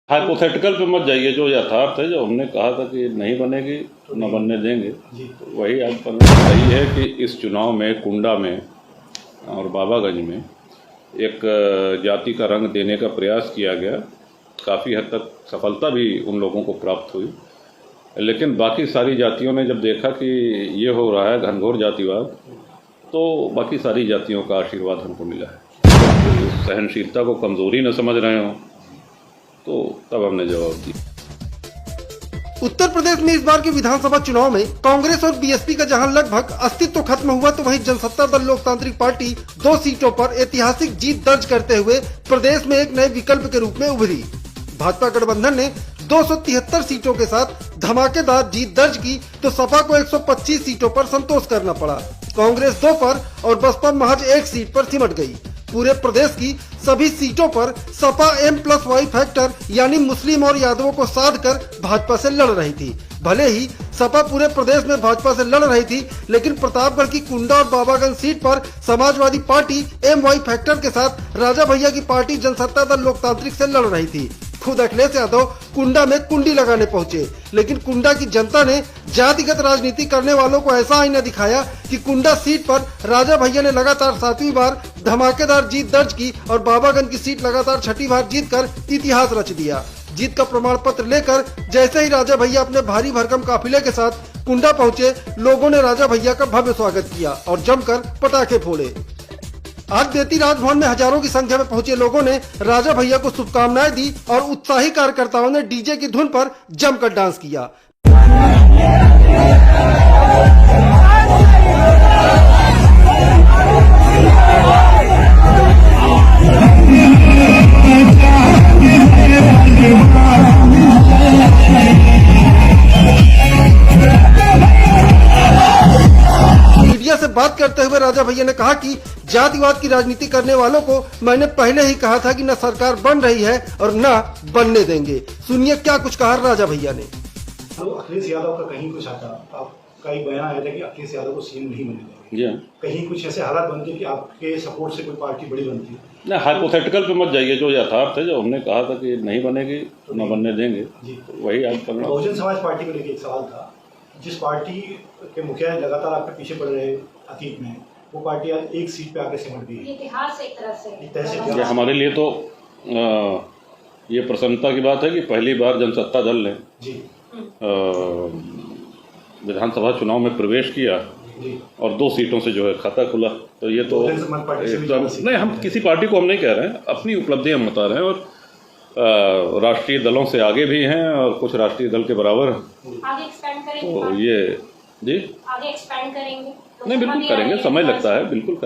Hypothetical पे मत जाइए। जो यथार्थ है, जो हमने कहा था कि नहीं बनेगी तो न बनने देंगे, तो वही आज बनना सही है कि इस चुनाव में कुंडा में और बाबागंज में एक जाति का रंग देने का प्रयास किया गया। काफ़ी हद तक सफलता भी उन लोगों को प्राप्त हुई, लेकिन बाकी सारी जातियों ने जब देखा कि ये हो रहा है घनघोर जातिवाद, तो बाकी सारी जातियों का आशीर्वाद हमको मिला है। सहनशीलता को कमज़ोरी न समझ रहे हों, तो तब हमने जवाब दिया। उत्तर प्रदेश में इस बार के विधानसभा चुनाव में कांग्रेस और बीएसपी का जहां लगभग अस्तित्व खत्म हुआ, तो वहीं जनसत्ता दल लोकतांत्रिक पार्टी 2 सीटों पर ऐतिहासिक जीत दर्ज करते हुए प्रदेश में एक नए विकल्प के रूप में उभरी। भाजपा गठबंधन ने 273 सीटों के साथ धमाकेदार जीत दर्ज की, तो सपा को 125 सीटों पर संतोष करना पड़ा। कांग्रेस 2 पर और बसपा महज 1 सीट पर सिमट गई। पूरे प्रदेश की सभी सीटों पर सपा M+Y फैक्टर यानी मुस्लिम और यादवों को साध कर भाजपा से लड़ रही थी। भले ही सपा पूरे प्रदेश में भाजपा से लड़ रही थी, लेकिन प्रतापगढ़ की कुंडा और बाबागंज सीट पर समाजवादी पार्टी MY फैक्टर के साथ राजा भैया की पार्टी जनसत्ता दल लोकतांत्रिक से लड़ रही थी। खुद अखिलेश यादव कुंडा में कुंडी लगाने पहुंचे, लेकिन कुंडा की जनता ने जातिगत राजनीति करने वालों को ऐसा आईना दिखाया कि कुंडा सीट पर राजा भैया ने लगातार 7वीं बार धमाकेदार जीत दर्ज की और बाबागंज की सीट लगातार 6ठी बार जीतकर इतिहास रच दिया। जीत का प्रमाण पत्र लेकर जैसे ही राजा भैया अपने भारी भरकम काफिले के साथ कुंडा पहुंचे, लोगों ने राजा भैया का भव्य स्वागत किया और जमकर पटाखे फोड़े। आज देती राजभवन में हजारों की संख्या में पहुंचे लोगों ने राजा भैया को शुभकामनाएं दी और उत्साही कार्यकर्ताओं ने डीजे की धुन पर जमकर डांस किया। मीडिया से बात करते हुए राजा भैया ने कहा कि जातिवाद की राजनीति करने वालों को मैंने पहले ही कहा था कि न सरकार बन रही है और न बनने देंगे। सुनिए क्या कुछ कहा राजा भैया ने। तो अखिलेश यादव का कहीं कुछ आता, आपका एक बयान आया था कि अखिलेश यादव को सीएम नहीं बनेगा, कहीं कुछ ऐसे हालात बनते कि आपके सपोर्ट से कोई पार्टी बड़ी बनती है। ना, हाइपोथेटिकल पे मत जाइए। जो यथार्थ है, जो हमने कहा था कि नहीं बनेगी तो न बनने देंगे, तो वही आज बनना। बहुजन समाज पार्टी को लेकर एक सवाल था, जिस पार्टी के मुखिया लगातार आपके पीछे पड़ रहे अतीत में, वो पार्टी आज 1 सीट पे आके सिमट गई। इतिहास एक तरह से हमारे लिए तो ये प्रसन्नता की बात है कि पहली बार जनसत्ता दल ने विधानसभा चुनाव में प्रवेश किया और 2 सीटों से जो है खाता खुला। तो ये तो नहीं, हम किसी पार्टी को हम नहीं कह रहे हैं, अपनी उपलब्धि हम बता रहे हैं। और राष्ट्रीय दलों से आगे भी हैं और कुछ राष्ट्रीय दल के बराबर हैं। आगे एक्सपेंड करेंगे तो ये जी आगे एक्सपेंड करेंगे। नहीं, बिल्कुल करेंगे, समय लगता है, बिल्कुल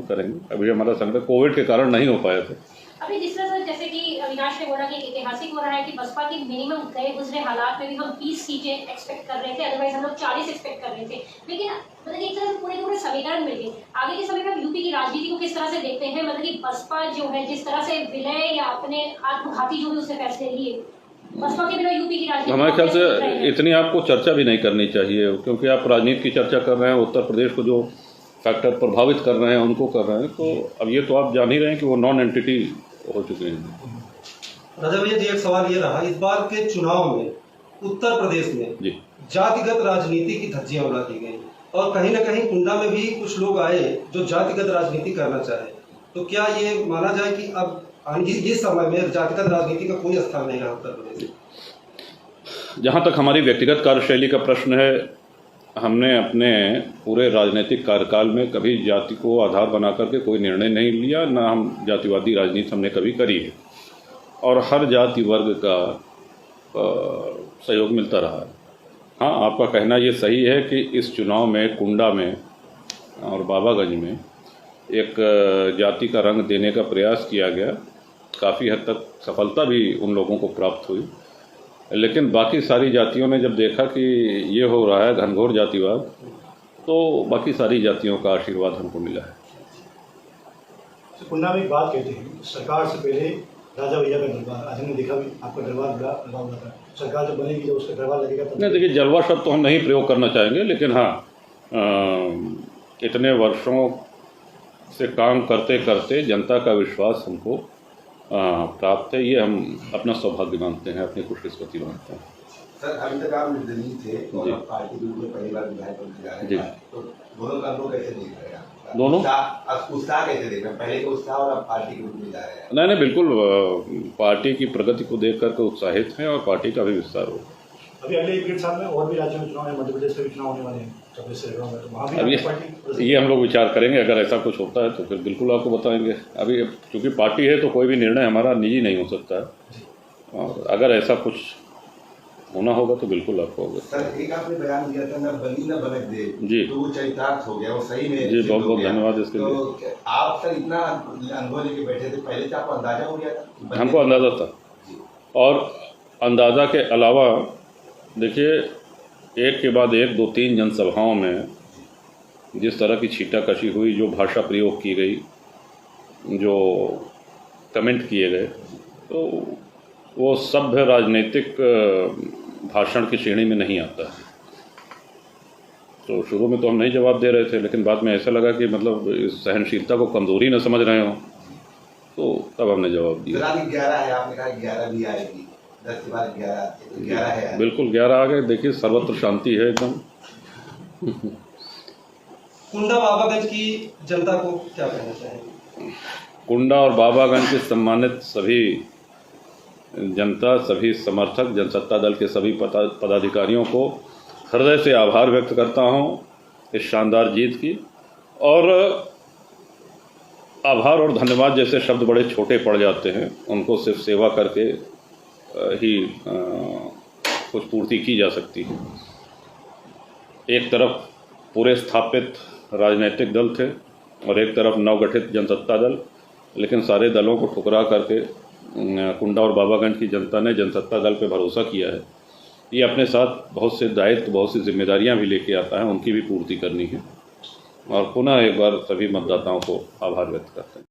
करेंगे। अभी हमारा संकट कोविड के कारण नहीं हो पाए थे। अभी जिस तरह से जैसे कि अविनाश ने बोला कि ऐतिहासिक हो रहा है कि बसपा की मिनिमम गए गुजरे हालात में भी हम 20 सीटें एक्सपेक्ट कर रहे थे, अदरवाइज हम लोग 40 एक्सपेक्ट कर रहे थे, लेकिन मतलब एक तरह से पूरे समीकरण मिल गए। आगे के समय में यूपी की राजनीति को किस तरह से देखते हैं, मतलब कि बसपा जो है जिस तरह से विलय या अपने आत्मघाती जो भी उसने फैसले लिए, बसपा के बिना यूपी की राजनीति हमारे ख्याल से इतनी आपको चर्चा भी नहीं करनी चाहिए, क्योंकि आप राजनीति की चर्चा कर रहे हैं, उत्तर प्रदेश को जो फैक्टर प्रभावित कर रहे हैं उनको कर रहे हैं। तो अब ये तो आप जान ही रहे हैं कि वो नॉन एंटिटी हो चुके हैं। राजा भैया जी, एक सवाल ये रहा, इस बार के चुनाव में उत्तर प्रदेश में जातिगत राजनीति की धज्जियां उड़ा दी गई और कहीं न कहीं कुंडा में भी कुछ लोग आए जो जातिगत राजनीति करना चाहे, तो क्या ये माना जाए कि अब इस समय में जातिगत राजनीति का कोई स्थान नहीं रहा उत्तर प्रदेश में? जहाँ तक हमारी व्यक्तिगत कार्यशैली का प्रश्न है, हमने अपने पूरे राजनीतिक कार्यकाल में कभी जाति को आधार बना करके कोई निर्णय नहीं लिया, ना हम जातिवादी राजनीति हमने कभी करी है और हर जाति वर्ग का सहयोग मिलता रहा है। हाँ, आपका कहना ये सही है कि इस चुनाव में कुंडा में और बाबागंज में एक जाति का रंग देने का प्रयास किया गया। काफ़ी हद तक सफलता भी उन लोगों को प्राप्त हुई, लेकिन बाकी सारी जातियों ने जब देखा कि ये हो रहा है घनघोर जातिवाद, तो बाकी सारी जातियों का आशीर्वाद हमको मिला है। कुंडा में एक बात कहते हैं, सरकार से पहले राजा भैया का दरबार, आज हमने देखा भी आपका दरबार लगा हुआ था, सरकार जब बनेगी जब उसका दरबार लगेगा तब। नहीं, देखिए, जलवा शब्द तो हम नहीं प्रयोग करना चाहेंगे, लेकिन हाँ, इतने वर्षों से काम करते करते जनता का विश्वास हमको प्राप्त है। ये हम अपना सौभाग्य मानते हैं, अपनी खुशकिस्मती मानते हैं। सर, अभी तक आप निर्दलीय थे और जी। अब पार्टी के रूप में पहली बार विधायक बन के जा रहे जी। हैं, तो दोनों का अनुभव कैसे देख रहे हैं आप? दोनों? उत्साह कैसे देख रहे हैं? पहले का उत्साह और अब पार्टी के रूप में जा रहे हैं। नहीं, बिल्कुल पार्टी की प्रगति को देख करके उत्साहित हैं और पार्टी का भी विस्तार हो। अभी अगले 1 साल में और भी राज्यों में चुनाव है, मध्य प्रदेश में भी चुनाव होने वाले हैं 24 से में, तो वहाँ भी अब आपकी पार्टी ये हम लोग विचार करेंगे। अगर ऐसा कुछ होता है तो फिर बिल्कुल आपको बताएंगे। अभी क्योंकि पार्टी है तो कोई भी निर्णय हमारा निजी नहीं हो सकता है, और अगर ऐसा कुछ होना होगा तो बिल्कुल आपको होगा। सर, एक आपने बयान दिया था, न बली न बनक दे, जी। तो वो चरितार्थ हो गया, वो सही में जी, सिद्ध हो बहुत गया। धन्यवाद इसके लिए। तो आप सर इतना अनुभव लेके बैठे थे, पहले से आपको अंदाजा हो गया था? हमको अंदाज़ा था, और अंदाज़ा के अलावा देखिए, एक के बाद एक 2-3 जनसभाओं में जिस तरह की छीटाकशी हुई, जो भाषा प्रयोग की गई, जो कमेंट किए गए, तो वो सभ्य राजनीतिक भाषण की श्रेणी में नहीं आता है। तो शुरू में तो हम नहीं जवाब दे रहे थे, लेकिन बाद में ऐसा लगा कि मतलब इस सहनशीलता को कमज़ोरी न समझ रहे हो, तो तब हमने जवाब दिया। 11 है, आपने कहा 11 भी आएगी, 10 के बाद 11 है। बिल्कुल 11 आ गए। देखिए, सर्वत्र शांति है एकदम। कुंडा बाबागंज की जनता को क्या कहना चाहेंगे? कुंडा और बाबागंज के सम्मानित सभी जनता, सभी समर्थक, जनसत्ता दल के सभी पदाधिकारियों को हृदय से आभार व्यक्त करता हूं इस शानदार जीत की। और आभार और धन्यवाद जैसे शब्द बड़े छोटे पड़ जाते हैं, उनको सिर्फ सेवा करके ही कुछ पूर्ति की जा सकती है। एक तरफ पूरे स्थापित राजनीतिक दल थे और एक तरफ नवगठित जनसत्ता दल, लेकिन सारे दलों को ठुकरा करके कुंडा और बाबागंज की जनता ने जनसत्ता दल पे भरोसा किया है। ये अपने साथ बहुत से दायित्व, बहुत सी जिम्मेदारियां भी लेके आता है, उनकी भी पूर्ति करनी है। और पुनः एक बार सभी मतदाताओं को आभार व्यक्त करते हैं।